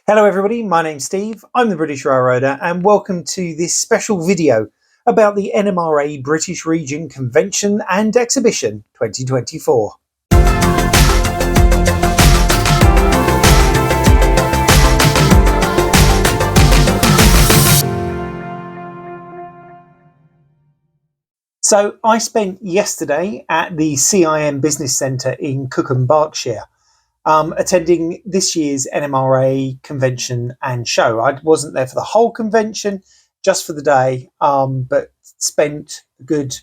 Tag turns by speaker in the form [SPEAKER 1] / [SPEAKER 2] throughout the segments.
[SPEAKER 1] Hello everybody, my name's Steve, I'm the British Railroader and welcome to this special video about the NMRA British Region Convention and Exhibition 2024. So I spent yesterday at the CIM Business Centre in Cookham, Berkshire, attending this year's NMRA convention and show. I wasn't there for the whole convention, just for the day, but spent a good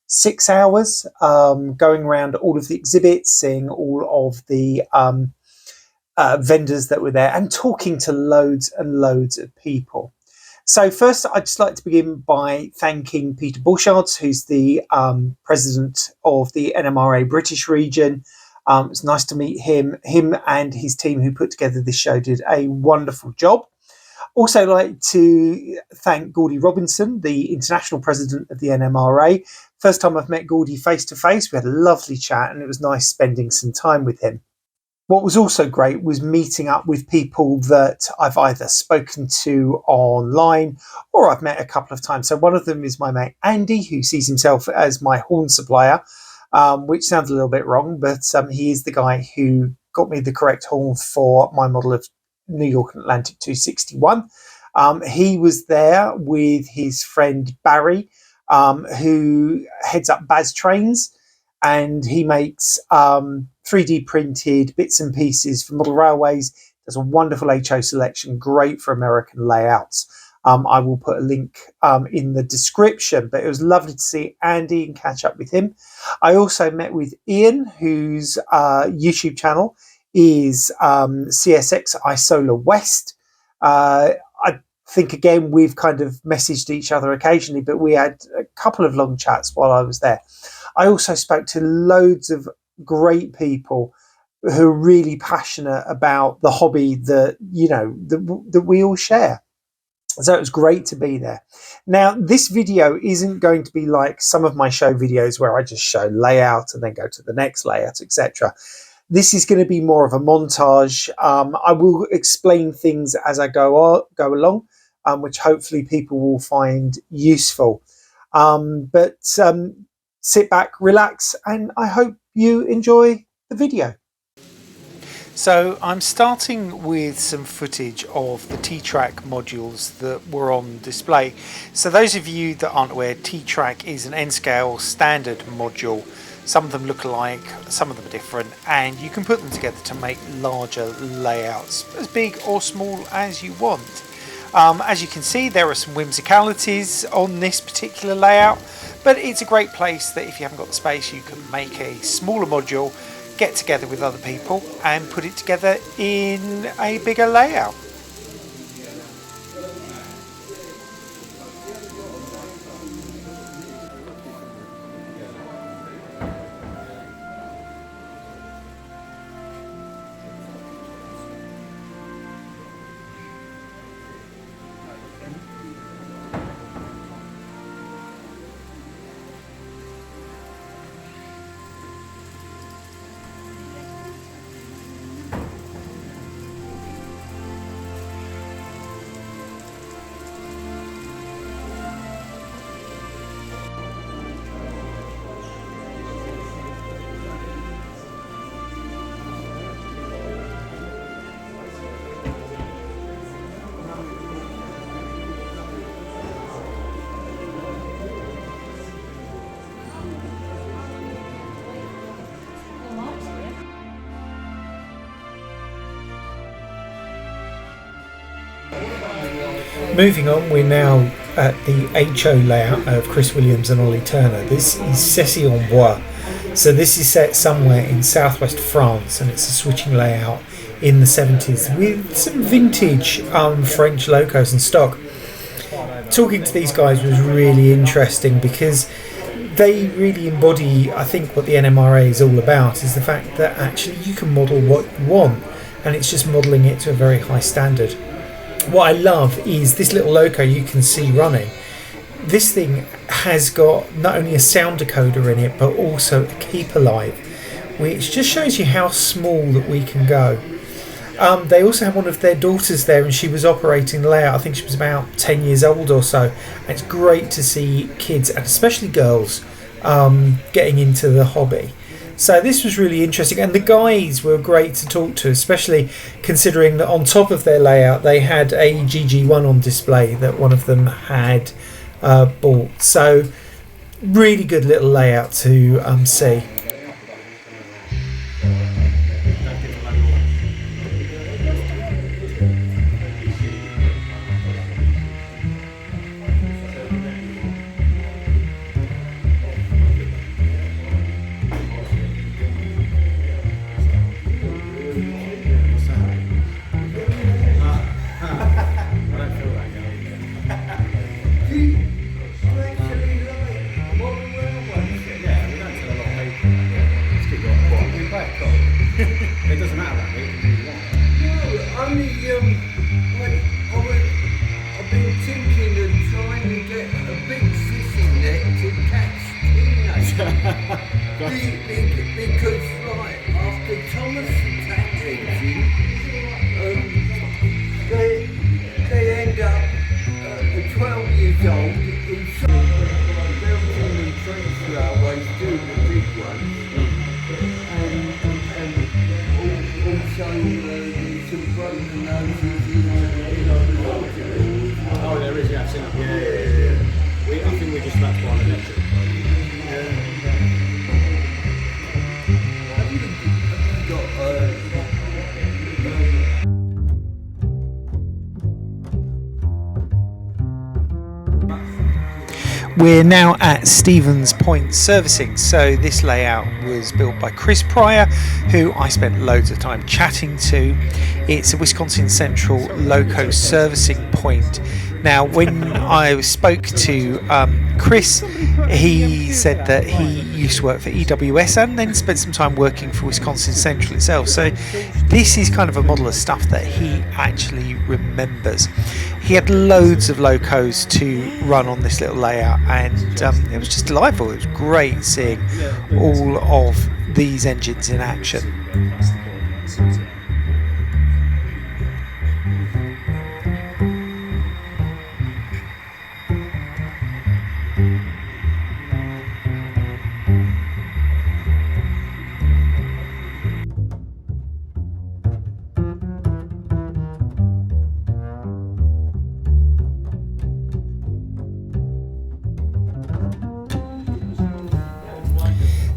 [SPEAKER 1] 6 hours going around all of the exhibits, seeing all of the vendors that were there and talking to loads and loads of people. So first, I'd just like to begin by thanking Peter Borchardt, who's the president of the NMRA British region. It's nice to meet him. Him and his team who put together this show did a wonderful job. Also like to thank Gordy Robinson, the international president of the NMRA. First time I've met Gordy face to face. We had a lovely chat and it was nice spending some time with him. What was also great was meeting up with people that I've either spoken to online or I've met a couple of times. So one of them is my mate Andy, who sees himself as my horn supplier. Which sounds a little bit wrong, but he is the guy who got me the correct horn for my model of New York Atlantic 261. He was there with his friend Barry, who heads up Baz Trains, and he makes 3D printed bits and pieces for model railways. There's a wonderful HO selection, great for American layouts. I will put a link in the description, but it was lovely to see Andy and catch up with him. I also met with Ian, whose YouTube channel is CSX Isola West. I think, again, we've kind of messaged each other occasionally, but we had a couple of long chats while I was there. I also spoke to loads of great people who are really passionate about the hobby that, that we all share. So it was great to be there. Now, this video isn't going to be like some of my show videos where I just show layout and then go to the next layout, etc. This is going to be more of a montage. I will explain things as I go along, which hopefully people will find useful. But sit back, relax, and I hope you enjoy the video. So I'm starting with some footage of the T-Track modules that were on display. So those of you that aren't aware, T-Track is an N-scale standard module. Some of them look alike, some of them are different, and you can put them together to make larger layouts, as big or small as you want. As you can see, there are some whimsicalities on this particular layout, but it's a great place that if you haven't got the space, you can make a smaller module, get together with other people and put it together in a bigger layout. Moving on, we're now at the HO layout of Chris Williams and Ollie Turner. This is Cessy en Bois. So this is set somewhere in southwest France, and it's a switching layout in the 70s with some vintage French locos and stock. Talking to these guys was really interesting because they really embody, I think, what the NMRA is all about, is the fact that actually you can model what you want, and it's just modelling it to a very high standard. What I love is this little loco you can see running. This thing has got not only a sound decoder in it, but also a keep alive, which just shows you how small that we can go. They also had one of their daughters there, and she was operating the layout. I think she was about 10 years old or so. And it's great to see kids, and especially girls, getting into the hobby. So this was really interesting, and the guys were great to talk to, especially considering that on top of their layout they had a GG1 on display that one of them had bought. So really good little layout to see.
[SPEAKER 2] It doesn't matter that way, you can do what you want.
[SPEAKER 3] No, only I've been thinking of trying to get a big fishing net to catch teenagers. Because like after Thomas the Tank Engine, they end up at 12 years old in some Belgian and French railways do the big ones. Also, there's some broken noses in
[SPEAKER 2] Oh, there is, yeah, I've seen it. Yeah. I think we just about to buy an electric.
[SPEAKER 3] Have you got
[SPEAKER 1] We're now at Stevens Point Servicing. So this layout was built by Chris Pryor, who I spent loads of time chatting to. It's a Wisconsin Central loco servicing point. Now, when I spoke to Chris, he said that he used to work for EWS and then spent some time working for Wisconsin Central itself. So this is kind of a model of stuff that he actually remembers. He had loads of locos to run on this little layout, and it was just delightful. It was great seeing all of these engines in action.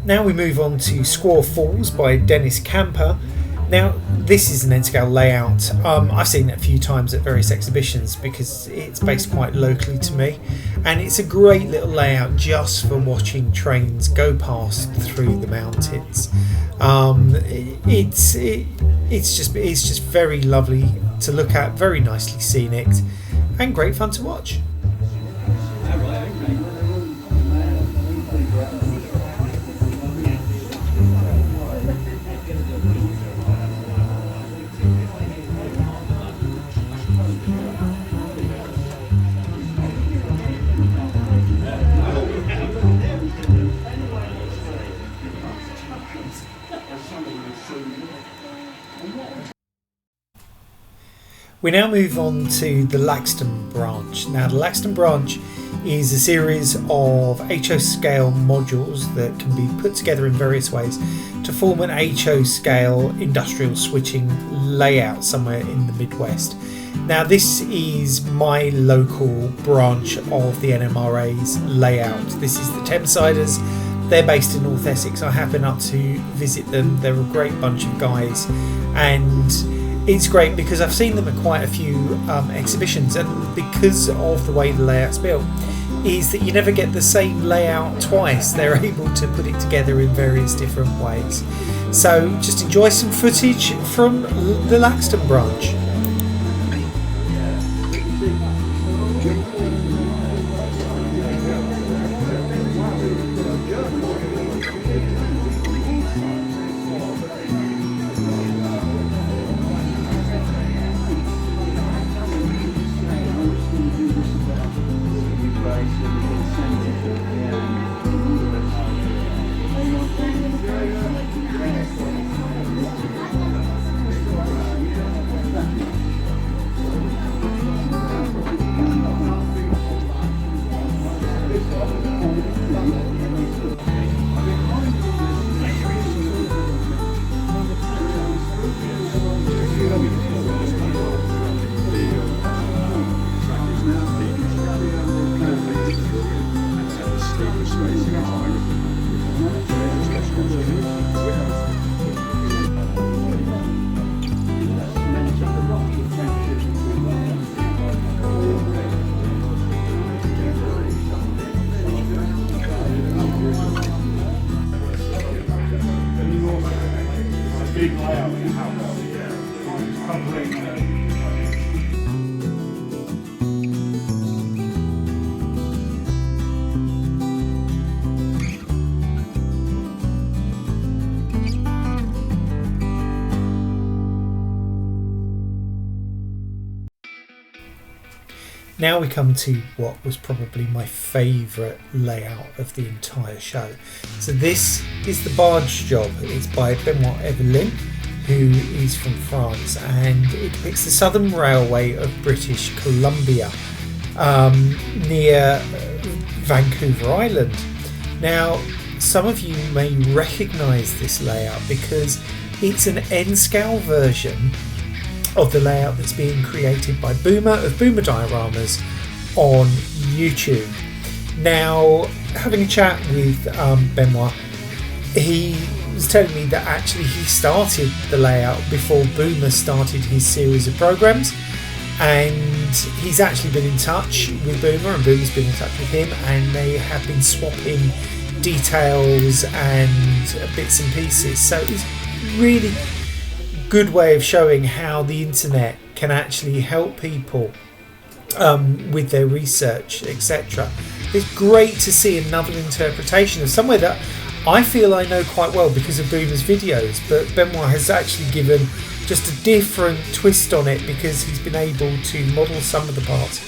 [SPEAKER 1] Now we move on to Squaw Falls by Dennis Camper. Now this is an N-scale layout. I've seen it a few times at various exhibitions because it's based quite locally to me, and it's a great little layout just for watching trains go past through the mountains. It's just very lovely to look at, very nicely scenic, and great fun to watch. We now move on to the Laxton branch. Now the Laxton branch is a series of HO scale modules that can be put together in various ways to form an HO scale industrial switching layout somewhere in the Midwest. Now this is my local branch of the NMRA's layout. This is the Thamesideers. They're based in North Essex. I have been up to visit them. They're a great bunch of guys, and it's great because I've seen them at quite a few exhibitions, and because of the way the layout's built is that you never get the same layout twice. They're able to put it together in various different ways. So just enjoy some footage from the Laxton branch. Now we come to what was probably my favourite layout of the entire show. So this is the barge job. It's by Benoit Evelyn, who is from France, and it depicts the Southern Railway of British Columbia, near Vancouver Island. Now, some of you may recognise this layout because it's an N-scale version of the layout that's being created by Boomer of Boomer Dioramas on YouTube. Now, having a chat with Benoit, he was telling me that actually he started the layout before Boomer started his series of programs, and he's actually been in touch with Boomer and Boomer's been in touch with him, and they have been swapping details and bits and pieces. So it's really good way of showing how the internet can actually help people with their research, etc. It's great to see another interpretation of somewhere that I feel I know quite well because of Boomer's videos, but Benoit has actually given just a different twist on it because he's been able to model some of the parts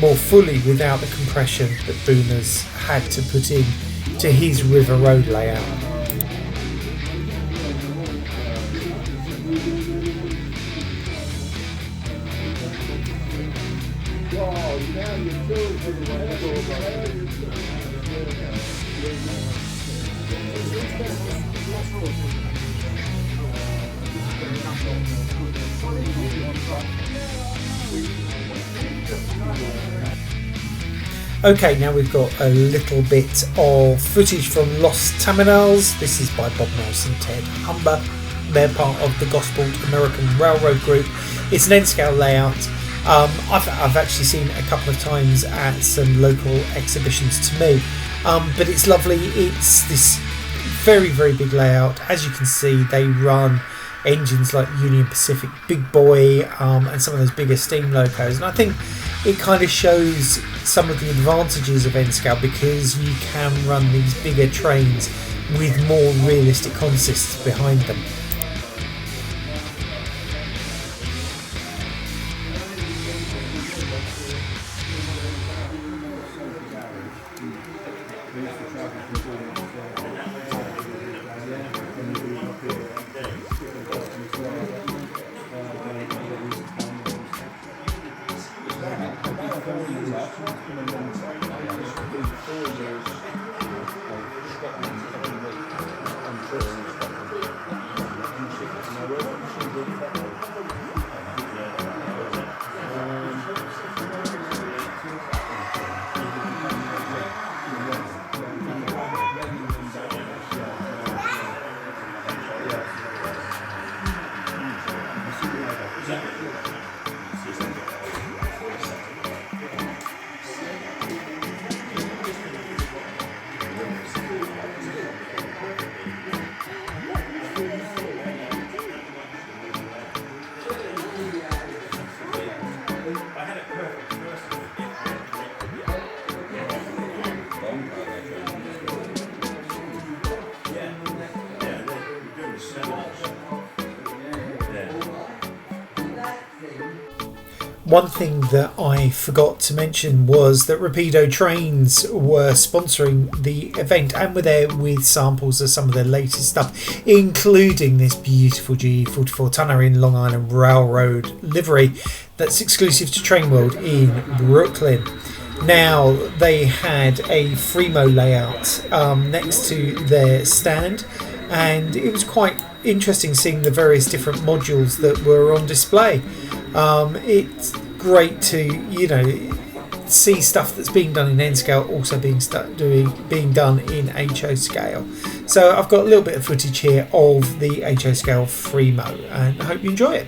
[SPEAKER 1] more fully without the compression that Boomer's had to put in to his River Road layout. Okay, now we've got a little bit of footage from Los Terminals. This is by Bob Morris and Ted Humber. They're part of the Gospel American Railroad Group. It's an N-scale layout. I've actually seen it a couple of times at some local exhibitions to me, but it's lovely. It's this very, very big layout. As you can see, they run engines like Union Pacific Big Boy and some of those bigger steam locos, and I think it kind of shows some of the advantages of N-scale because you can run these bigger trains with more realistic consists behind them. One thing that I forgot to mention was that Rapido Trains were sponsoring the event and were there with samples of some of their latest stuff, including this beautiful GE44 tonner in Long Island Railroad livery that's exclusive to Train World in Brooklyn. Now, they had a Fremo layout next to their stand, and it was quite interesting seeing the various different modules that were on display. It's great to see stuff that's being done in N scale also being done in HO scale. So I've got a little bit of footage here of the HO scale Fremo, and I hope you enjoy it.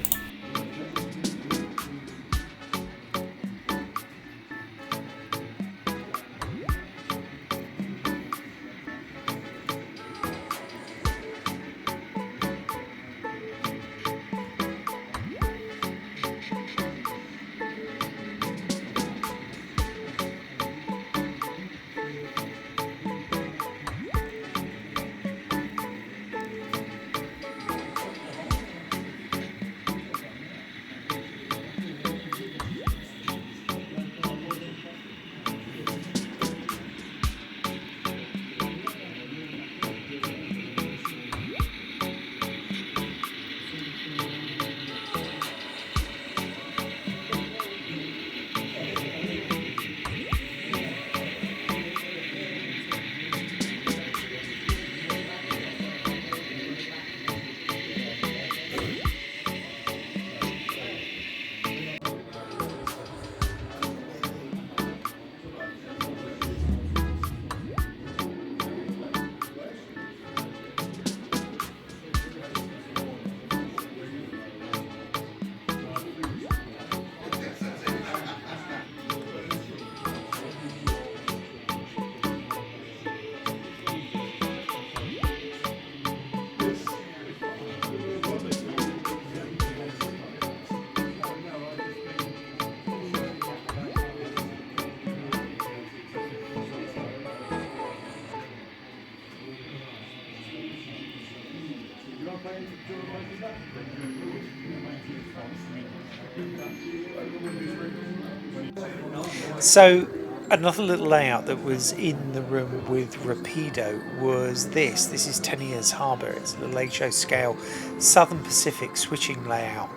[SPEAKER 1] So another little layout that was in the room with Rapido was this. This is Teniers Harbour. It's a little HO scale Southern Pacific switching layout.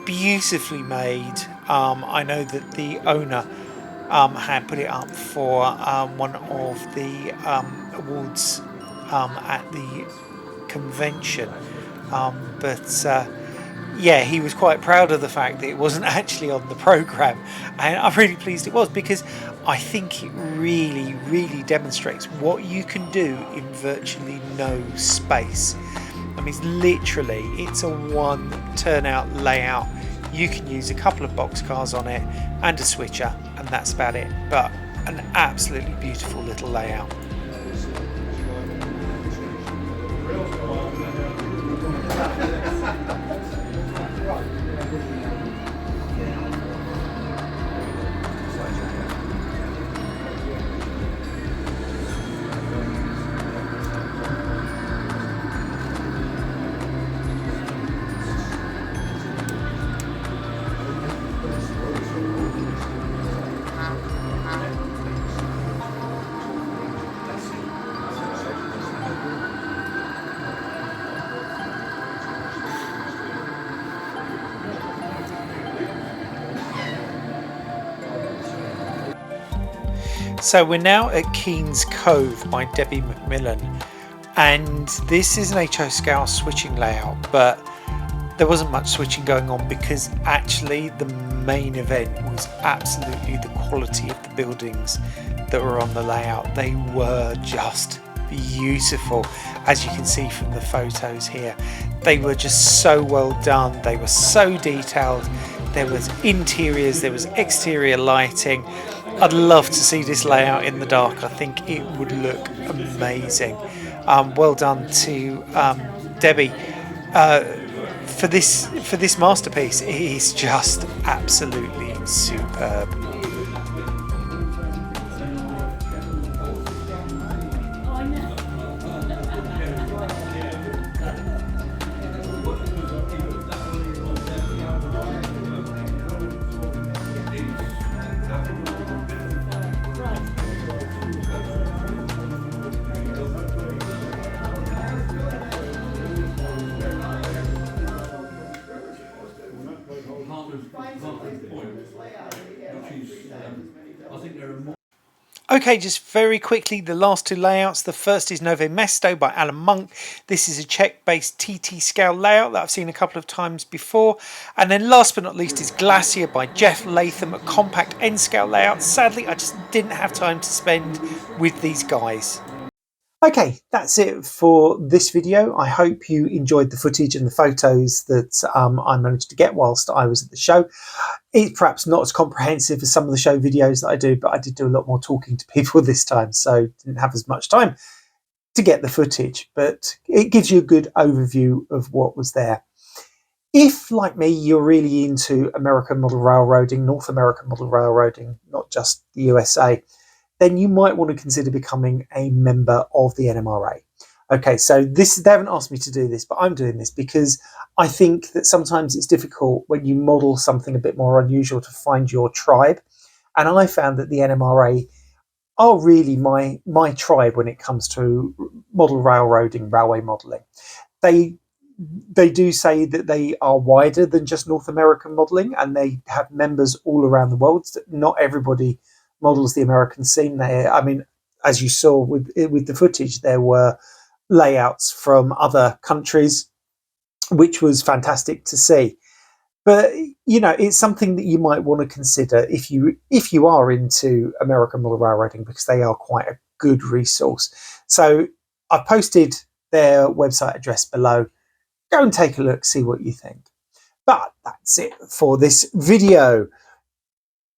[SPEAKER 1] Beautifully made. I know that the owner had put it up for one of the awards at the convention. But yeah, he was quite proud of the fact that it wasn't actually on the programme, and I'm really pleased it was, because I think it really, really demonstrates what you can do in virtually no space. I mean, it's a one turnout layout. You can use a couple of boxcars on it and a switcher, and that's about it, but an absolutely beautiful little layout. So we're now at Keen's Cove by Debbie McMillan, and this is an HO scale switching layout, but there wasn't much switching going on because actually the main event was absolutely the quality of the buildings that were on the layout. They were just beautiful, as you can see from the photos here. They were just so well done, they were so detailed. There was interiors, there was exterior lighting. I'd love to see this layout in the dark. I think it would look amazing. Well done to Debbie for this masterpiece. It is just absolutely superb. Okay, just very quickly, the last two layouts. The first is Nove Mesto by Alan Monk. This is a Czech-based TT scale layout that I've seen a couple of times before. And then last but not least is Glacier by Jeff Latham, a compact N-scale layout. Sadly, I just didn't have time to spend with these guys. Okay, that's it for this video. I hope you enjoyed the footage and the photos that I managed to get whilst I was at the show. It's perhaps not as comprehensive as some of the show videos that I do, but I did do a lot more talking to people this time, so didn't have as much time to get the footage, but it gives you a good overview of what was there. If, like me, you're really into American model railroading, North American model railroading, not just the USA, then you might want to consider becoming a member of the NMRA. Okay, so they haven't asked me to do this, but I'm doing this because I think that sometimes it's difficult when you model something a bit more unusual to find your tribe. And I found that the NMRA are really my tribe when it comes to model railroading, railway modelling. They do say that they are wider than just North American modelling, and they have members all around the world. Not everybody models the American scene. I mean, as you saw with the footage, there were layouts from other countries, which was fantastic to see. But you know, it's something that you might want to consider if you are into American model railroading, because they are quite a good resource. So I've posted their website address below. Go and take a look, see what you think. But that's it for this video.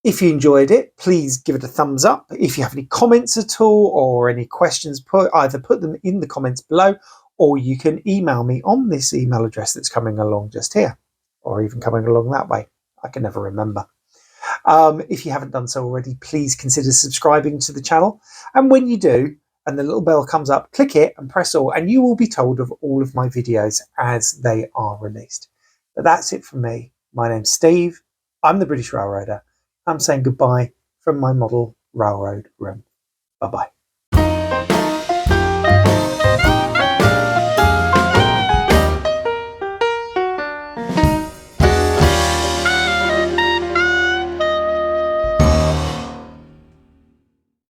[SPEAKER 1] If you enjoyed it, please give it a thumbs up. If you have any comments at all or any questions, either put them in the comments below, or you can email me on this email address that's coming along just here, or even coming along that way. I can never remember. If you haven't done so already, please consider subscribing to the channel. And when you do, and the little bell comes up, click it and press all, and you will be told of all of my videos as they are released. But that's it from me. My name's Steve. I'm the British Railroader. I'm saying goodbye from my model railroad room. Bye bye.